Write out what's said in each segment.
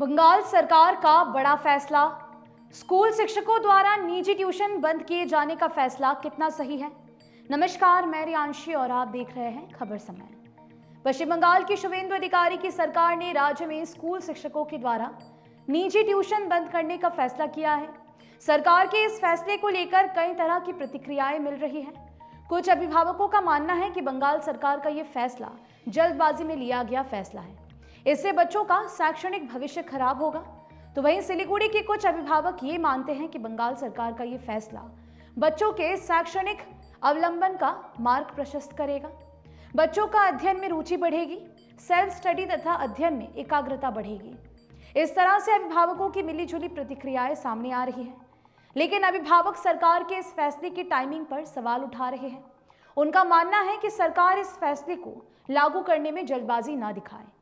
बंगाल सरकार का बड़ा फैसला। स्कूल शिक्षकों द्वारा निजी ट्यूशन बंद किए जाने का फैसला कितना सही है। नमस्कार, मैं रियांशी और आप देख रहे हैं खबर समय। पश्चिम बंगाल की शुभेंदु अधिकारी की सरकार ने राज्य में स्कूल शिक्षकों के द्वारा निजी ट्यूशन बंद करने का फैसला किया है। सरकार के इस फैसले को लेकर कई तरह की प्रतिक्रियाएं मिल रही हैं। कुछ अभिभावकों का मानना है कि बंगाल सरकार का यह फैसला जल्दबाजी में लिया गया फैसला है, इससे बच्चों का शैक्षणिक भविष्य खराब होगा। तो वहीं सिलीगुड़ी के कुछ अभिभावक ये मानते हैं कि बंगाल सरकार का ये फैसला बच्चों के शैक्षणिक अवलंबन का मार्ग प्रशस्त करेगा। बच्चों का अध्ययन में रुचि बढ़ेगी, सेल्फ स्टडी तथा अध्ययन में एकाग्रता बढ़ेगी। इस तरह से अभिभावकों की मिलीजुली प्रतिक्रियाएं सामने आ रही हैं, लेकिन अभिभावक सरकार के इस फैसले की टाइमिंग पर सवाल उठा रहे हैं। उनका मानना है कि सरकार इस फैसले को लागू करने में जल्दबाजी ना दिखाए।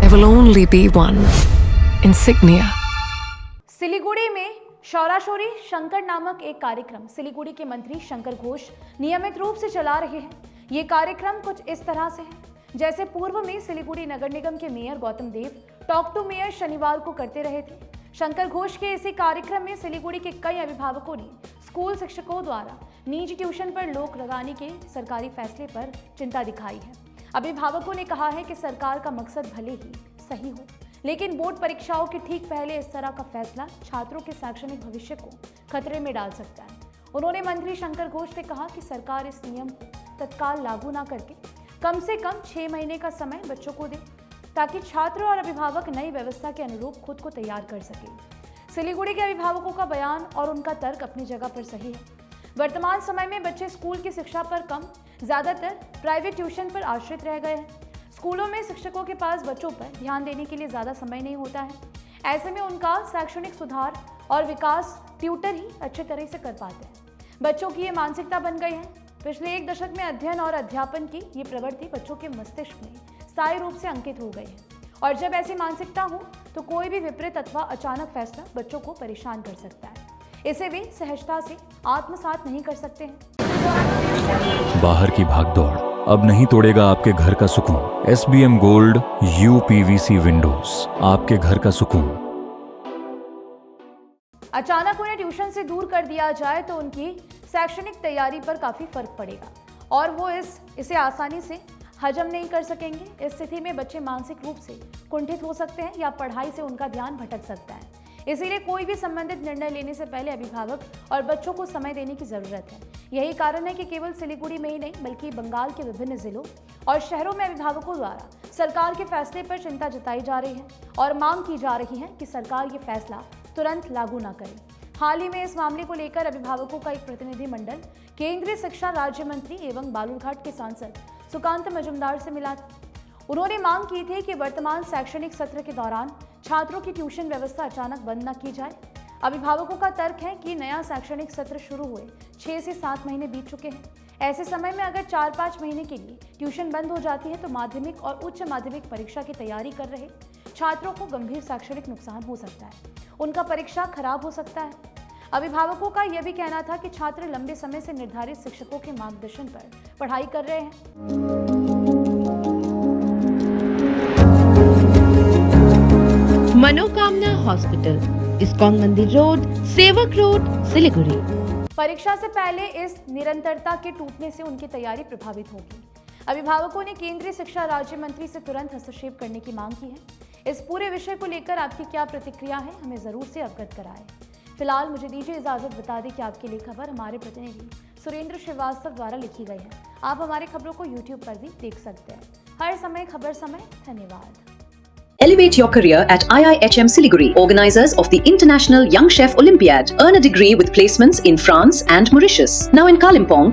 There will only be one insignia. Siliguri में शौराशोरी शंकर नामक एक कार्यक्रम सिलीगुड़ी के मंत्री शंकर घोष नियमित रूप से चला रहे हैं। ये कार्यक्रम कुछ इस तरह से है जैसे पूर्व में सिलीगुड़ी नगर निगम के mayor Gautam Dev talk to mayor शनिवार को करते रहे थे। शंकर घोष के इसी कार्यक्रम में सिलीगुड़ी के कई अभिभावकों ने स्कूल शिक्षकों द्वारा निजी ट्यूशन पर रोक लगाने के सरकारी फैसले पर चिंता दिखाई है। अभिभावकों ने कहा है कि सरकार का मकसद भले ही सही हो, लेकिन बोर्ड परीक्षाओं के ठीक पहले इस तरह का फैसला छात्रों के शैक्षणिक भविष्य को खतरे में डाल सकता है। उन्होंने मंत्री शंकर घोष से कहा कि सरकार इस नियम को तत्काल लागू न करके कम से कम 6 महीने का समय बच्चों को दे, ताकि छात्र और अभिभावक नई व्यवस्था के अनुरूप खुद को तैयार कर सके। सिलीगुड़ी के अभिभावकों का बयान और उनका तर्क अपनी जगह पर सही है। वर्तमान समय में बच्चे स्कूल की शिक्षा पर कम, ज्यादातर प्राइवेट ट्यूशन पर आश्रित रह गए हैं। स्कूलों में शिक्षकों के पास बच्चों पर ध्यान देने के लिए ज्यादा समय नहीं होता है। ऐसे में उनका शैक्षणिक सुधार और विकास ट्यूटर ही अच्छे तरह से कर पाते हैं। बच्चों की ये मानसिकता बन गई है। पिछले 1 दशक में अध्ययन और अध्यापन की ये प्रवृत्ति बच्चों के मस्तिष्क में स्थायी रूप से अंकित हो गई है, और जब ऐसी मानसिकता हो तो कोई भी विपरीत अथवा अचानक फैसला बच्चों को परेशान कर सकता है। इसे वे सहजता से आत्मसात नहीं कर सकते हैं। बाहर की भागदौड़ अब नहीं तोड़ेगा आपके घर का सुकून। SBM गोल्ड UPVC विंडोज, आपके घर का सुकून। अचानक उन्हें ट्यूशन से दूर कर दिया जाए तो उनकी शैक्षणिक तैयारी पर काफी फर्क पड़ेगा और वो इसे आसानी से हजम नहीं कर सकेंगे। इस स्थिति में बच्चे मानसिक रूप से कुंठित हो सकते हैं या पढ़ाई से उनका ध्यान भटक सकता है। इसीलिए कोई भी संबंधित निर्णय लेने से पहले अभिभावक और बच्चों को समय देने की जरूरत है। यही कारण है कि केवल सिलीगुड़ी में ही नहीं बल्कि बंगाल के विभिन्न जिलों और शहरों में अभिभावकों द्वारा सरकार के फैसले पर चिंता जताई जा रही है और मांग की जा रही है कि सरकार ये फैसला तुरंत लागू न करे। हाल ही में इस मामले को लेकर अभिभावकों का एक प्रतिनिधि मंडल केंद्रीय शिक्षा राज्य मंत्री एवं बालूरघाट के सांसद सुकांत मजुमदार से मिला था। उन्होंने मांग की थी कि वर्तमान शैक्षणिक सत्र के दौरान छात्रों की ट्यूशन व्यवस्था अचानक बंद न की जाए। अभिभावकों का तर्क है कि नया शैक्षणिक सत्र शुरू हुए 6 से 7 महीने बीत चुके हैं। ऐसे समय में अगर 4-5 महीने के लिए ट्यूशन बंद हो जाती है तो माध्यमिक और उच्च माध्यमिक परीक्षा की तैयारी कर रहे छात्रों को गंभीर शैक्षणिक नुकसान हो सकता है, उनका परीक्षा खराब हो सकता है। अभिभावकों का यह भी कहना था कि छात्र लंबे समय से निर्धारित शिक्षकों के मार्गदर्शन पर पढ़ाई कर रहे हैं। मनोकामना हॉस्पिटल, इस्कॉन मंदिर रोड, सेवक रोड, सिलीगुड़ी। परीक्षा से पहले इस निरंतरता के टूटने से उनकी तैयारी प्रभावित होगी। अभिभावकों ने केंद्रीय शिक्षा राज्य मंत्री से तुरंत हस्तक्षेप करने की मांग की है। इस पूरे विषय को लेकर आपकी क्या प्रतिक्रिया है, हमें जरूर से अवगत कराएं। फिलहाल मुझे दीजिए इजाजत। बता दें कि आपके लिए खबर हमारे प्रतिनिधि सुरेंद्र श्रीवास्तव द्वारा लिखी गई है। आप हमारी खबरों को YouTube पर भी देख सकते हैं। हर समय खबर समय। धन्यवाद। Elevate your career at IIHM Siliguri, organizers of the International Young Chef Olympiad. Earn a degree with placements in France and Mauritius. Now in Kalimpong,